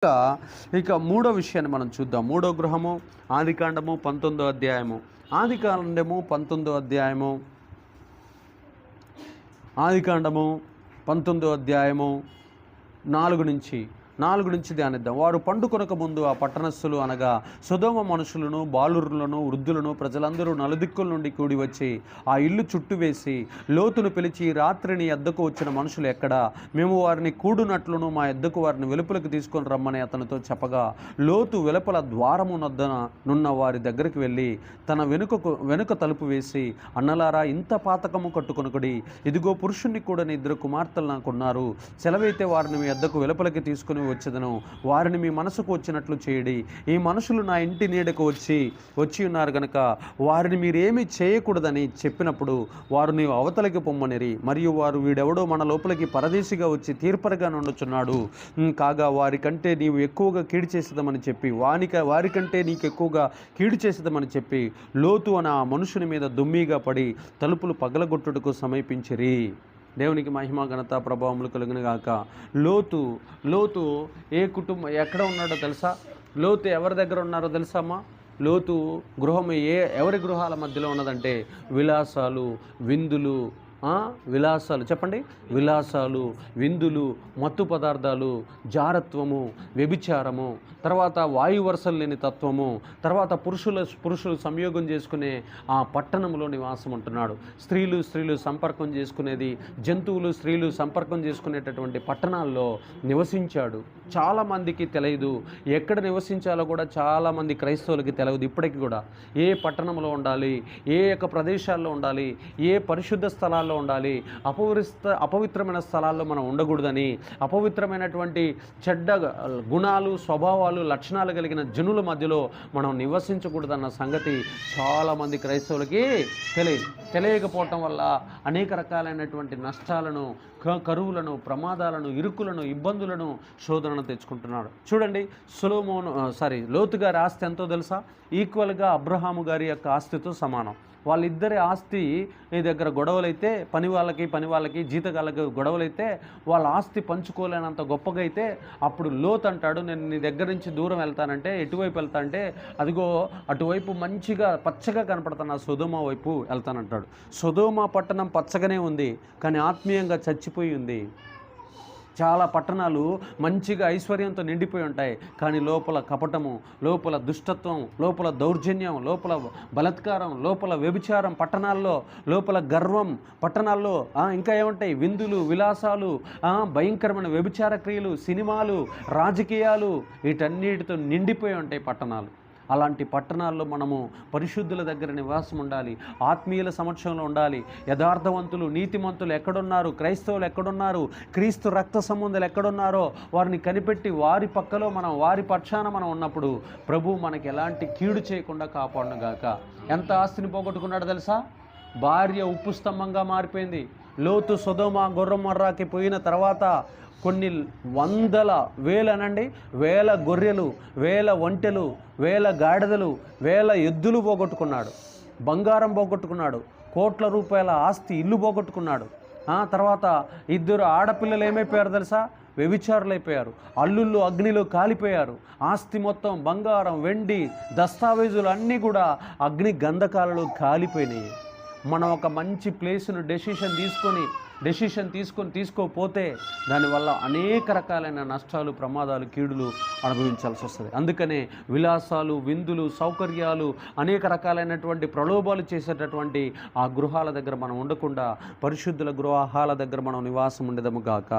ఇక ఇక మూడో విషయాన్ని మనం చూద్దాం. మూడో గృహము ఆదికాండము 19వ అధ్యాయము. ఆదికాండము 19వ అధ్యాయము. ఆదికాండము 19వ అధ్యాయము 4 నుంచి ధ్యానిద్దాం. వారు పండుకొనక ముందు ఆ పట్టణస్థులు అనగా సొదొమ మనుషులను, బాలురులను, వృద్ధులను, ప్రజలందరూ నలుదిక్కుల నుండి కూడి వచ్చి ఆ ఇల్లు చుట్టూ వేసి లోతును పిలిచి, రాత్రి నీ యొద్దకు వచ్చిన మనుషులు ఎక్కడా? మేము వారిని కూడునట్లును మా యొద్దకు వారిని వెలుపలకు తీసుకొని రమ్మని అతనితో చెప్పగా, లోతు వెలుపల ద్వారము నొద్దన నున్న వారి దగ్గరికి వెళ్ళి తన వెనుక తలుపు వేసి, అన్నలారా, ఇంత పాతకము కట్టుకొనకుడి. ఇదిగో పురుషుణ్ణి కూడా 2 కుమార్తెలు నాకున్నారు. సెలవైతే వారిని మీ యొద్దకు వెలుపలకి తీసుకుని వచ్చేదను. వారిని మీ మనసుకు వచ్చినట్లు చేయడి. ఈ మనుషులు నా ఇంటి నీడకు వచ్చి ఉన్నారు గనక వారిని మీరేమీ చేయకూడదని చెప్పినప్పుడు వారు నీవు అవతలకి పొమ్మనిరి. మరియు వారు, వీడెవడో మన లోపలికి పరదేశిగా వచ్చి తీర్పరగా నుండుచున్నాడు, కాగా వారికంటే నీవు ఎక్కువగా కీడు చేసేదమని చెప్పి వారికంటే నీకు ఎక్కువగా కీడు చేసేదమని చెప్పి లోతు అనే ఆ మనుషుని మీద దుమ్మిగా పడి తలుపులు పగలగొట్టుటకు సమీపించిరి. దేవునికి మహిమ, ఘనత, ప్రభావములు కలుగును గాక. లోతు ఎక్కడ ఉన్నాడో తెలుసా? లోతు ఎవరి దగ్గర ఉన్నారో తెలుసామ్మా? లోతు గృహం ఎవరి గృహాల మధ్యలో ఉన్నదంటే విలాసాలు, విందులు, విలాసాలు, చెప్పండి, విలాసాలు, విందులు, మత్తు పదార్థాలు, జారత్వము, వ్యభిచారము, తర్వాత వాయు వరుసలు లేని తత్వము, తర్వాత పురుషులు సంయోగం చేసుకునే ఆ పట్టణంలో నివాసం ఉంటున్నాడు. స్త్రీలు సంపర్కం చేసుకునేది, జంతువులు స్త్రీలు సంపర్కం చేసుకునేటటువంటి పట్టణాల్లో నివసించాడు. చాలామందికి తెలియదు, ఎక్కడ నివసించాలో కూడా చాలామంది క్రైస్తవులకి తెలియదు ఇప్పటికీ కూడా. ఏ పట్టణంలో ఉండాలి, ఏ యొక్క ప్రదేశాల్లో ఉండాలి, ఏ పరిశుద్ధ స్థలాల్లో ఉండాలి, అపవిత్రమైన స్థలాల్లో మనం ఉండకూడదని, అపవిత్రమైనటువంటి చెడ్డ గుణాలు, స్వభావాలు, లక్షణాలు కలిగిన జనుల మధ్యలో మనం నివసించకూడదన్న సంగతి చాలామంది క్రైస్తవులకి తెలియకపోవటం వల్ల అనేక రకాలైనటువంటి నష్టాలను, కరువులను, ప్రమాదాలను, ఇరుకులను, ఇబ్బందులను, శోధనను తెచ్చుకుంటున్నాడు. చూడండి, లోతు గారి ఆస్తి ఎంతో తెలుసా? ఈక్వల్గా అబ్రహాము గారి యొక్క ఆస్తితో సమానం. వాళ్ళిద్దరి ఆస్తి దగ్గర గొడవలైతే, పని వాళ్ళకి జీతగాళ్ళకి గొడవలైతే, వాళ్ళ ఆస్తి పంచుకోలేనంత గొప్పగా అయితే అప్పుడు లోతు అంటాడు, నేను నీ దగ్గర నుంచి దూరం వెళ్తానంటే ఎటువైపు వెళ్తా అంటే, అదిగో అటువైపు మంచిగా పచ్చగా కనపడుతున్న సొదొమ వైపు వెళ్తానంటాడు. సొదొమ పట్టణం పచ్చగానే ఉంది, కానీ ఆత్మీయంగా చచ్చిపోయి ఉంది. చాలా పట్టణాలు మంచిగా ఐశ్వర్యంతో నిండిపోయి ఉంటాయి, కానీ లోపల కపటము, లోపల దుష్టత్వం, లోపల దౌర్జన్యం, లోపల బలాత్కారం, లోపల వ్యభిచారం పట్టణాల్లో, లోపల గర్వం పట్టణాల్లో, ఇంకా ఏముంటాయి, విందులు, విలాసాలు, భయంకరమైన వ్యభిచార క్రియలు, సినిమాలు, రాజకీయాలు, వీటన్నిటితో నిండిపోయి ఉంటాయి పట్టణాలు. అలాంటి పట్టణాల్లో మనము పరిశుద్ధుల దగ్గర నివాసం ఉండాలి, ఆత్మీయుల సమక్షంలో ఉండాలి. యథార్థవంతులు, నీతిమంతులు ఎక్కడున్నారు, క్రైస్తవులు ఎక్కడున్నారు, క్రీస్తు రక్త సంబంధాలు ఎక్కడున్నారో వారిని కనిపెట్టి వారి పక్కలో మనం, వారి పక్షాన మనం ఉన్నప్పుడు ప్రభు మనకి ఎలాంటి కీడు చేయకుండా కాపాడునుగాక. ఎంత ఆస్తిని పోగొట్టుకున్నాడో తెలుసా? భార్య ఉప్పు స్తంభంగా మారిపోయింది. లోతు సొదొమ గొర్రెమర్రాకి పోయిన తర్వాత కొన్ని వేల గొర్రెలు, వేల ఒంటెలు, వేల గాడిదలు, వేల ఎద్దులు పోగొట్టుకున్నాడు. బంగారం పోగొట్టుకున్నాడు. కోట్ల రూపాయల ఆస్తి, ఇల్లు పోగొట్టుకున్నాడు. తర్వాత 2 ఆడపిల్లలు ఏమైపోయారు తెలుసా? వ్యభిచారులైపోయారు. అల్లుళ్ళు అగ్నిలో కాలిపోయారు. ఆస్తి మొత్తం, బంగారం, వెండి, దస్తావేజులు అన్నీ కూడా అగ్ని గంధకాలలో కాలిపోయినాయి. మనం ఒక మంచి ప్లేస్ను డెసిషన్ తీసుకోపోతే దానివల్ల అనేక రకాలైన నష్టాలు, ప్రమాదాలు, కీడులు అనుభవించాల్సి వస్తుంది. అందుకనే విలాసాలు, విందులు, సౌకర్యాలు, అనేక రకాలైనటువంటి ప్రలోభాలు చేసేటటువంటి ఆ గృహాల దగ్గర మనం ఉండకుండా పరిశుద్ధుల గృహాల దగ్గర మనం నివాసం ఉండేదము గాక.